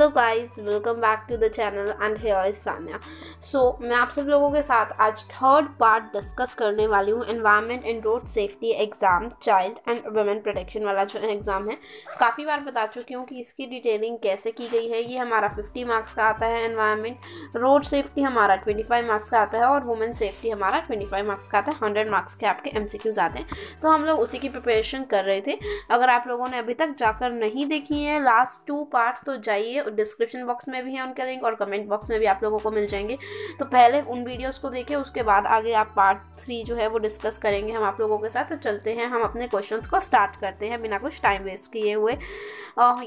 Hello guys, welcome back to the channel and here is Sanya. मैं आप सब लोगों के साथ आज थर्ड पार्ट डिस्कस करने वाली हूँ। Environment and road safety exam, child and women protection वाला जो एग्ज़ाम है, काफ़ी बार बता चुकी हूँ कि इसकी डिटेलिंग कैसे की गई है। ये हमारा 50 मार्क्स का आता है। एनवायरनमेंट रोड सेफ्टी हमारा 25 मार्क्स का आता है और वुमेन सेफ्टी हमारा 25 मार्क्स का आता है। 100 मार्क्स के आपके MCQs आते हैं, तो हम लोग उसी की प्रिपरेशन कर रहे थे। अगर आप लोगों ने अभी तक जाकर नहीं देखी है लास्ट 2 पार्ट, तो जाइए, डिस्क्रिप्शन बॉक्स में भी है उनके लिंक और कमेंट बॉक्स में भी आप लोगों को मिल जाएंगे। तो पहले उन वीडियोस को देखिए, उसके बाद आगे आप पार्ट 3 जो है वो डिस्कस करेंगे हम आप लोगों के साथ। तो चलते हैं, हम अपने क्वेश्चंस को स्टार्ट करते हैं बिना कुछ टाइम वेस्ट किए हुए।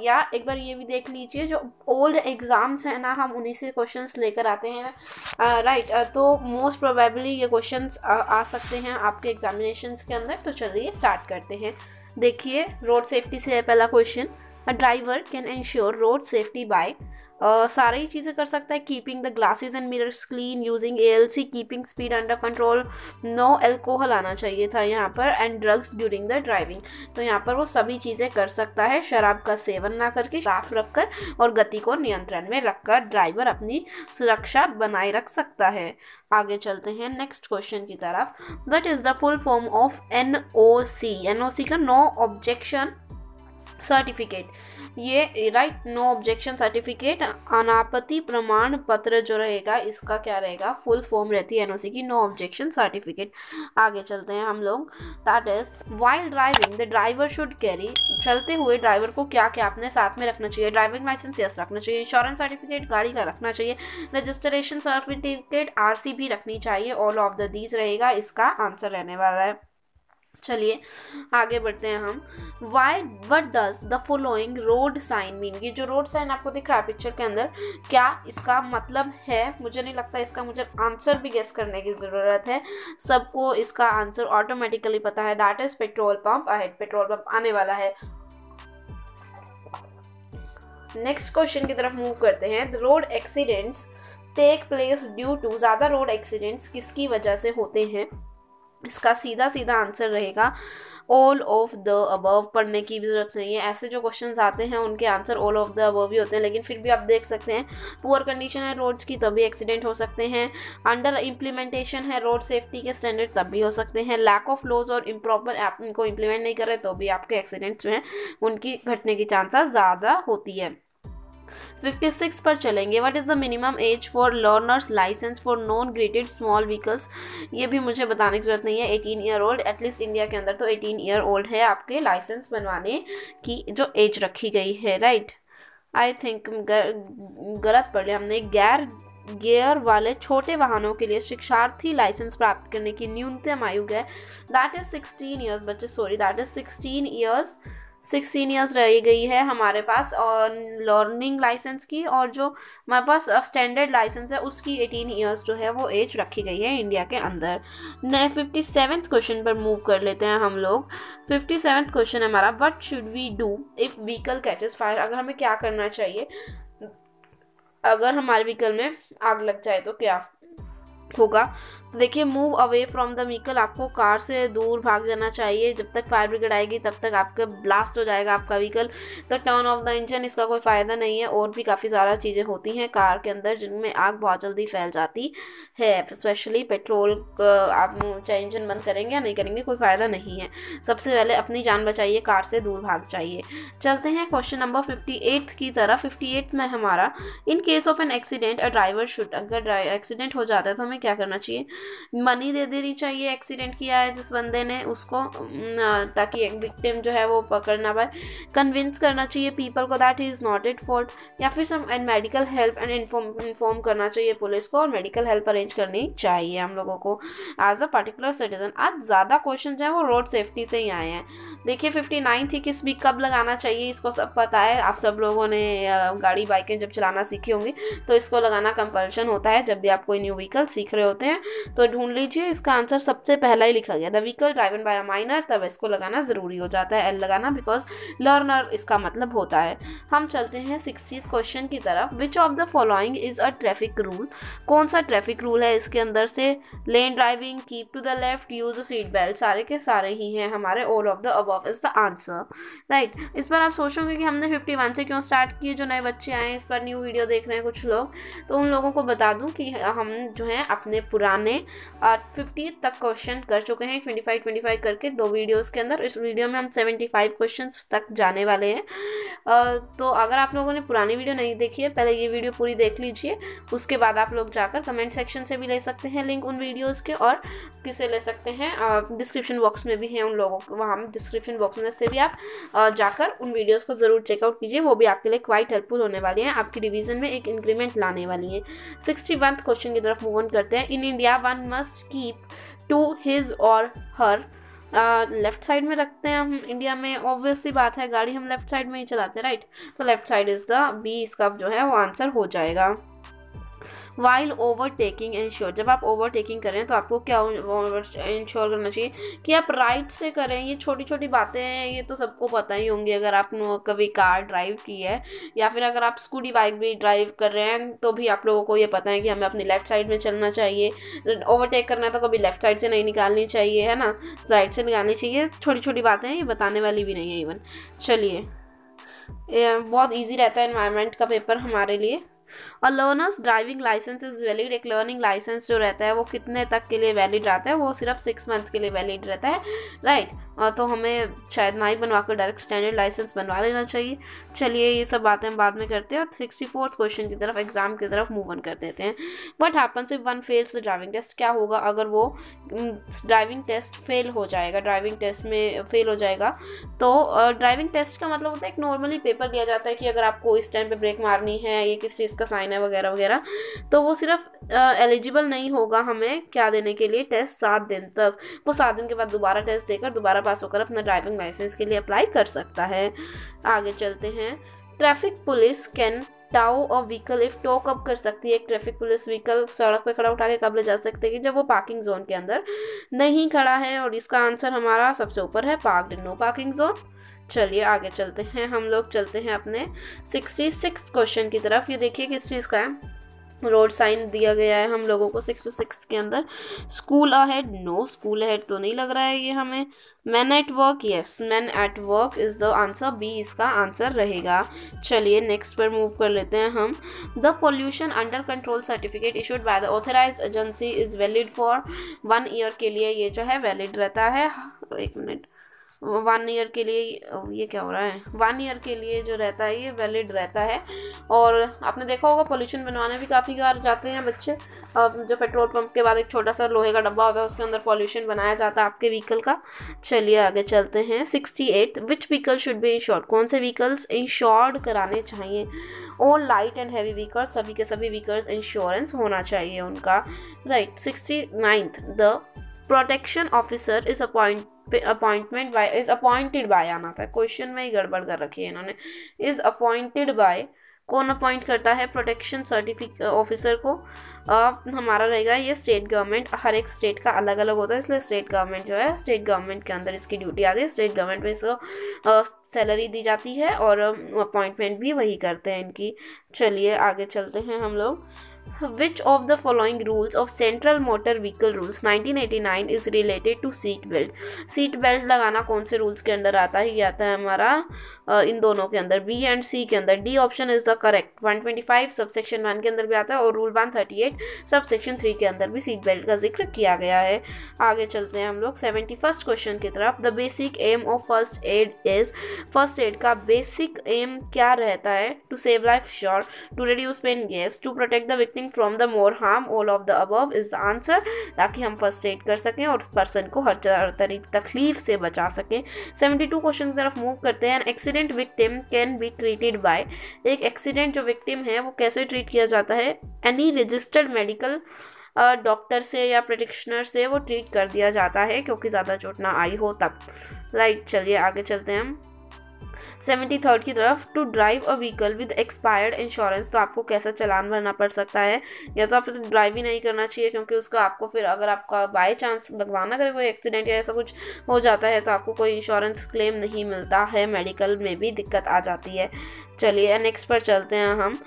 या एक बार ये भी देख लीजिए, जो ओल्ड एग्जाम्स हैं ना, हम उन्हीं से क्वेश्चंस लेकर आते हैं। राइट, तो मोस्ट प्रोबेबली ये क्वेश्चंस आ सकते हैं आपके एग्जामिनेशंस के अंदर। तो चलिए स्टार्ट करते हैं। देखिए, रोड सेफ्टी से है पहला question. A driver can ensure road safety by, सारी ही चीज़ें कर सकता है। Keeping the glasses and mirrors clean, using ALC, keeping speed under control, no alcohol आना चाहिए था यहाँ पर, and drugs during the driving. तो यहाँ पर वो सभी चीज़ें कर सकता है, शराब का सेवन ना करके, साफ रखकर और गति को नियंत्रण में रखकर ड्राइवर अपनी सुरक्षा बनाए रख सकता है। आगे चलते हैं नेक्स्ट क्वेश्चन की तरफ। What is the full form of NOC? NOC का नो ऑब्जेक्शन सर्टिफिकेट। ये राइट, नो ऑब्जेक्शन सर्टिफिकेट, अनापत्ति प्रमाण पत्र जो रहेगा, इसका क्या रहेगा, फुल फॉर्म रहती है NOC की, नो ऑब्जेक्शन सर्टिफिकेट। आगे चलते हैं हम लोग। That is while driving the driver should carry, चलते हुए ड्राइवर को क्या क्या अपने साथ में रखना चाहिए? ड्राइविंग लाइसेंस यस रखना चाहिए, इंश्योरेंस सर्टिफिकेट गाड़ी का रखना चाहिए, रजिस्ट्रेशन सर्टिफिकेट RC भी रखनी चाहिए। ऑल ऑफ द दीज रहेगा इसका आंसर रहने वाला है। चलिए आगे बढ़ते हैं हम। Why what does the following road sign mean? ये जो रोड साइन आपको दिख रहा है पिक्चर के अंदर, क्या इसका मतलब है? मुझे नहीं लगता इसका मुझे आंसर भी गेस करने की ज़रूरत है, सबको इसका आंसर ऑटोमेटिकली पता है। That is petrol pump ahead, petrol pump आने वाला है। नेक्स्ट क्वेश्चन की तरफ मूव करते हैं। The road accidents take place due to, ज़्यादा रोड एक्सीडेंट्स किसकी वजह से होते हैं? इसका सीधा सीधा आंसर रहेगा ऑल ऑफ द अबव। पढ़ने की भी ज़रूरत नहीं है, ऐसे जो क्वेश्चंस आते हैं उनके answer all of the above ही होते हैं। लेकिन फिर भी आप देख सकते हैं, पुअर कंडीशन है रोड्स की तभी एक्सीडेंट हो सकते हैं, अंडर इम्प्लीमेंटेशन है रोड सेफ्टी के स्टैंडर्ड तब भी हो सकते हैं, लैक ऑफ लॉज और इम्प्रॉपर आप इनको इम्प्लीमेंट नहीं कर रहे तो भी आपके एक्सीडेंट जो हैं उनकी घटने की चांसेस ज़्यादा होती है। 56 पर चलेंगे। What is the minimum age for learners licence for non graded small vehicles? ये भी मुझे बताने की जरूरत नहीं है। 18 ईयर ओल्ड, एटलीस्ट इंडिया के अंदर तो 18 ईयर ओल्ड है आपके लाइसेंस बनवाने की जो एज रखी गई है। राइट, आई थिंक गलत पढ़ लिया हमने। गियर वाले छोटे वाहनों के लिए शिक्षार्थी लाइसेंस प्राप्त करने की न्यूनतम आयु है, दैट इज 16 ईयर्स बच्चे, सॉरी, दैट इज 16 ईयर्स रह गई है हमारे पास और लर्निंग लाइसेंस की, और जो हमारे पास स्टैंडर्ड लाइसेंस है उसकी 18 ईयर्स जो है वो एज रखी गई है इंडिया के अंदर। 57th क्वेश्चन पर मूव कर लेते हैं हम लोग। 57th क्वेश्चन हमारा, what should we do if vehicle catches fire? अगर हमें क्या करना चाहिए अगर हमारे व्हीकल में आग लग जाए तो क्या होगा? तो देखिए, move away from the vehicle, आपको कार से दूर भाग जाना चाहिए। जब तक फायर ब्रिगेड आएगी तब तक आपका ब्लास्ट हो जाएगा आपका व्हीकल। तो टर्न ऑफ द इंजन, इसका कोई फ़ायदा नहीं है। और भी काफ़ी ज़्यादा चीज़ें होती हैं कार के अंदर जिनमें आग बहुत जल्दी फैल जाती है, स्पेशली पेट्रोल। आप चाहे इंजन बंद करेंगे या नहीं करेंगे कोई फ़ायदा नहीं है। सबसे पहले अपनी जान बचाइए, कार से दूर भाग जाइए। चलते हैं क्वेश्चन नंबर 58 की तरफ। 58 में हमारा, in case of an accident a driver should, अगर एक्सीडेंट हो जाता है तो हमें क्या करना चाहिए? मनी दे देनी चाहिए, एक्सीडेंट किया है जिस बंदे ने उसको, ताकि एक विक्टिम जो है वो पकड़ ना पाए। कन्विंस करना चाहिए पीपल को that he is not it fault, या फिर some and medical help and inform करना चाहिए पुलिस को, और मेडिकल हेल्प अरेंज करनी चाहिए हम लोगों को एज अ पर्टिकुलर सिटीजन। आज ज़्यादा क्वेश्चन जो है वो रोड सेफ्टी से ही आए हैं। देखिए, 59 थी, किस वीक कब लगाना चाहिए इसको सब पता है। आप सब लोगों ने गाड़ी बाइकें जब चलाना सीखी होंगी तो इसको लगाना कंपल्शन होता है जब भी आप कोई न्यू व्हीकल सीख रहे होते हैं। तो ढूंढ लीजिए, इसका आंसर सबसे पहला ही लिखा गया, the vehicle driven by a minor, तब इसको लगाना ज़रूरी हो जाता है, एल लगाना, बिकॉज लर्नर इसका मतलब होता है। हम चलते हैं 60th क्वेश्चन की तरफ। Which of the following is a traffic rule, कौन सा ट्रैफिक रूल है इसके अंदर से? Lane driving, keep to the left, use seat belt, सारे के सारे ही हैं हमारे, all of the above is the answer, right. इस पर आप सोचोगे कि हमने 51 से क्यों स्टार्ट किए, जो नए बच्चे आए इस पर न्यू वीडियो देख रहे हैं कुछ लोग, तो उन लोगों को बता दूं कि हम जो है अपने पुराने 50 तक क्वेश्चन कर चुके हैं, 25 करके 2 वीडियोस के अंदर। इस वीडियो में हम 75 क्वेश्चंस तक जाने वाले हैं। तो अगर आप लोगों ने पुरानी वीडियो नहीं देखी है, पहले ये वीडियो पूरी देख लीजिए, उसके बाद आप लोग जाकर कमेंट सेक्शन से भी ले सकते हैं लिंक उन वीडियोज़ के, और किसे ले सकते हैं डिस्क्रिप्शन बॉक्स में भी है उन लोगों को, वहाँ डिस्क्रिप्शन बॉक्स में से भी आप जाकर उन वीडियोस को ज़रूर चेकआउट कीजिए, वो भी आपके लिए क्वाइट हेल्पफुल होने वाली हैं, आपकी रिवीजन में एक इंक्रीमेंट लाने वाली है। 61th क्वेश्चन की तरफ मूव ऑन करते हैं। In India one must keep to his और हर, लेफ्ट साइड में रखते हैं हम इंडिया में, ऑब्वियस सी बात है, गाड़ी हम लेफ्ट साइड में ही चलाते हैं, राइट। तो left side is the B, इसका जो है वो आंसर हो जाएगा। वाइल ओवरटेकिंग इंश्योर, जब आप ओवरटेकिंग करें तो आपको क्या इंश्योर करना चाहिए कि आप राइट से करें। ये छोटी छोटी बातें हैं, ये तो सबको पता ही होंगी, अगर आपने कभी कार ड्राइव की है या फिर अगर आप स्कूटी बाइक भी ड्राइव कर रहे हैं तो भी आप लोगों को ये पता है कि हमें अपनी लेफ्ट साइड में चलना चाहिए। ओवरटेक करना है तो कभी लेफ्ट साइड से नहीं निकालनी चाहिए, है ना, राइट से निकालनी चाहिए। छोटी छोटी बातें हैं, ये बताने वाली भी नहीं है इवन। चलिए, बहुत ईजी रहता है एनवायरनमेंट का पेपर हमारे लिए। A learner's driving licence is valid, एक लर्निंग लाइसेंस जो रहता है वो कितने तक के लिए वैलिड रहता है? वो सिर्फ 6 मंथ्स के लिए वैलिड रहता है, राइट। तो हमें शायद ना ही बनवा कर डायरेक्ट स्टैंडर्ड लाइसेंस बनवा लेना चाहिए। चलिए, ये सब बातें हम बाद में करते हैं और 64th क्वेश्चन की तरफ, एग्जाम की तरफ मूव ऑन कर देते हैं। What happens if one fails the driving test, क्या होगा अगर वो ड्राइविंग टेस्ट फेल हो जाएगा, ड्राइविंग टेस्ट में फेल हो जाएगा? तो ड्राइविंग टेस्ट का मतलब होता है एक नॉर्मली पेपर दिया जाता है कि अगर आपको इस टाइम पे ब्रेक मारनी है, ये किस चीज़ का साइन है वगैरह वगैरह, तो वो सिर्फ एलिजिबल नहीं होगा हमें क्या देने के लिए, टेस्ट 7 दिन तक। वो 7 दिन के बाद दोबारा टेस्ट देकर दोबारा पास होकर अपना ड्राइविंग लाइसेंस के लिए अप्लाई कर सकता है। आगे चलते हैं। Traffic police can tow a vehicle if, tow कब कर सकती है एक ट्रैफिक पुलिस व्हीकल, सड़क पे खड़ा उठा के कब ले जा सकते हैं कि जब वो पार्किंग जोन के अंदर नहीं खड़ा है, और इसका आंसर हमारा सबसे ऊपर है, parked in no parking zone. चलिए आगे चलते हैं, हम लोग चलते हैं अपने 66th क्वेश्चन की तरफ। ये देखिए किस चीज़ का है, रोड साइन दिया गया है हम लोगों को 66 के अंदर। School ahead, no school ahead तो नहीं लग रहा है ये हमें। Man at work, yes man at work is the answer, B इसका आंसर रहेगा। चलिए नेक्स्ट पर मूव कर लेते हैं हम। The pollution under control certificate issued by the authorised agency is valid for 1 year के लिए, ये जो है वैलिड रहता है। 1 मिनट, 1 ईयर के लिए, ये क्या हो रहा है, 1 ईयर के लिए जो रहता है ये वैलिड रहता है। और आपने देखा होगा पोल्यूशन बनवाने भी काफ़ी बार जाते हैं बच्चे, जो पेट्रोल पंप के बाद एक छोटा सा लोहे का डब्बा होता है उसके अंदर पोल्यूशन बनाया जाता है आपके व्हीकल का। चलिए आगे चलते हैं। 68, विच व्हीकल शुड बी इंश्योर्ड, कौन से व्हीकल्स इंश्योर्ड कराने चाहिए? All light and heavy vehicles, सभी के सभी व्हीकल्स इंश्योरेंस होना चाहिए उनका, right. 69th, the protection officer is appointed by आना था, क्वेश्चन में ही गड़बड़ कर रखी है इन्होंने। इज अपॉइंटेड बाय, कौन अपॉइंट करता है प्रोटेक्शन सर्टिफिकेट ऑफिसर को? हमारा रहेगा ये स्टेट गवर्नमेंट, हर एक स्टेट का अलग अलग होता है, इसलिए स्टेट गवर्नमेंट जो है, स्टेट गवर्नमेंट के अंदर इसकी ड्यूटी आती है, स्टेट गवर्नमेंट में इसको सैलरी दी जाती है और अपॉइंटमेंट भी वही करते हैं इनकी। चलिए आगे चलते हैं हम लोग। Which of the following rules of Central Motor Vehicle Rules 1989 is related to seat belt? Seat belt लगाना कौन से रूल्स के अंदर आता है? ये आता है हमारा इन दोनों के अंदर, बी एंड सी के अंदर। D option is the correct. 125 subsection 1 के अंदर भी आता है और रूल 138 सबसेक्शन 3 के अंदर भी सीट बेल्ट का जिक्र किया गया है। आगे चलते हैं हम लोग 71st क्वेश्चन की तरफ। The basic aim of first aid is, first aid का बेसिक एम क्या रहता है? To save life, sure. To reduce pain, yes. To protect the victim from the more harm, all of the above is the answer, ताकि हम first aid कर सकें और person को हर तकलीफ से बचा सकें। 72 क्वेश्चन की तरफ मूव करते हैं। Accident victim can be treated by, एक एक्सीडेंट जो विक्टिम है वो कैसे ट्रीट किया जाता है? एनी रजिस्टर्ड मेडिकल डॉक्टर से या प्रैक्टिशनर से वो ट्रीट कर दिया जाता है, क्योंकि ज़्यादा चोट ना आई हो तब, राइट। चलिए आगे चलते हैं हम। 73rd की तरफ, to drive a vehicle with expired insurance, तो आपको कैसा चालान भरना पड़ सकता है, या तो आप इसे ड्राइव ही नहीं करना चाहिए क्योंकि उसका आपको फिर अगर आपका बाय चांस भगवान ना करे कोई एक्सीडेंट या ऐसा कुछ हो जाता है तो आपको कोई इंश्योरेंस क्लेम नहीं मिलता है, मेडिकल में भी दिक्कत आ जाती है। चलिए नेक्स्ट पर चलते हैं हम।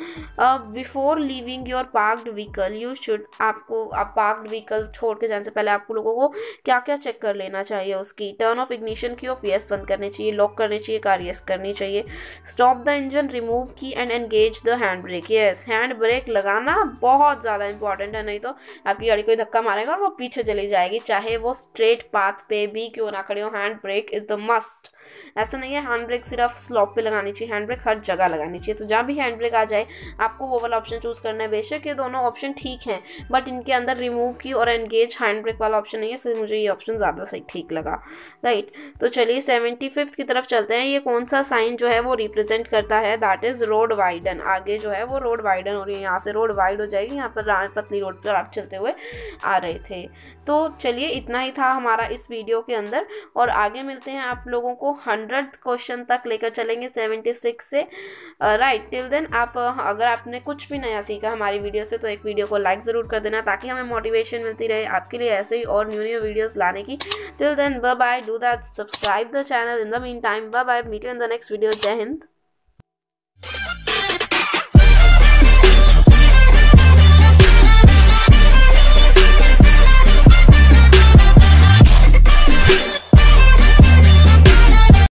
Before leaving your parked vehicle you should, आपको आप पार्क्ड व्हीकल छोड़ के जाने से पहले आपको लोगों को क्या क्या चेक कर लेना चाहिए उसकी, टर्न ऑफ इग्निशन की ऑफ यस बंद करनी चाहिए, लॉक करनी चाहिए, कार यस करनी चाहिए, स्टॉप द इंजन, रिमूव की and engage the hand brake, yes hand brake लगाना बहुत ज़्यादा इंपॉर्टेंट है, नहीं तो आपकी गाड़ी कोई धक्का मारेगा और वो पीछे चली जाएगी, चाहे वो स्ट्रेट पाथ पे भी क्यों ना खड़े हो, hand brake is the must. ऐसा नहीं है हैंड ब्रेक सिर्फ स्लॉप पे लगानी चाहिए, हैंड ब्रेक हर जगह लगानी चाहिए, तो जहाँ भी हैंड ब्रेक आ जाए आपको वो वाला ऑप्शन चूज करना है। बेशक ये दोनों ऑप्शन ठीक हैं बट इनके अंदर रिमूव की और एंगेज हैंड ब्रेक वाला ऑप्शन नहीं है, इसलिए मुझे ये ऑप्शन ज़्यादा सही ठीक लगा, राइट। तो चलिए 75th की तरफ चलते हैं। ये कौन सा साइन जो है वो रिप्रेजेंट करता है, दैट इज रोड वाइडन, आगे जो है वो रोड वाइडन हो रही है, यहाँ से रोड वाइड हो जाएगी, यहाँ पर पतली रोड पर आप चलते हुए आ रहे थे। तो चलिए इतना ही था हमारा इस वीडियो के अंदर, और आगे मिलते हैं आप लोगों को 100th क्वेश्चन तक लेकर चलेंगे 76 से, राइट। टिल देन आप अगर आपने कुछ भी नया सीखा हमारी वीडियो से तो एक वीडियो को लाइक ज़रूर कर देना ताकि हमें मोटिवेशन मिलती रहे आपके लिए ऐसे ही और न्यू वीडियोस लाने की। Till then bye bye, do that, subscribe the channel in the meantime, bye bye, meet you in the next video, जय हिंद।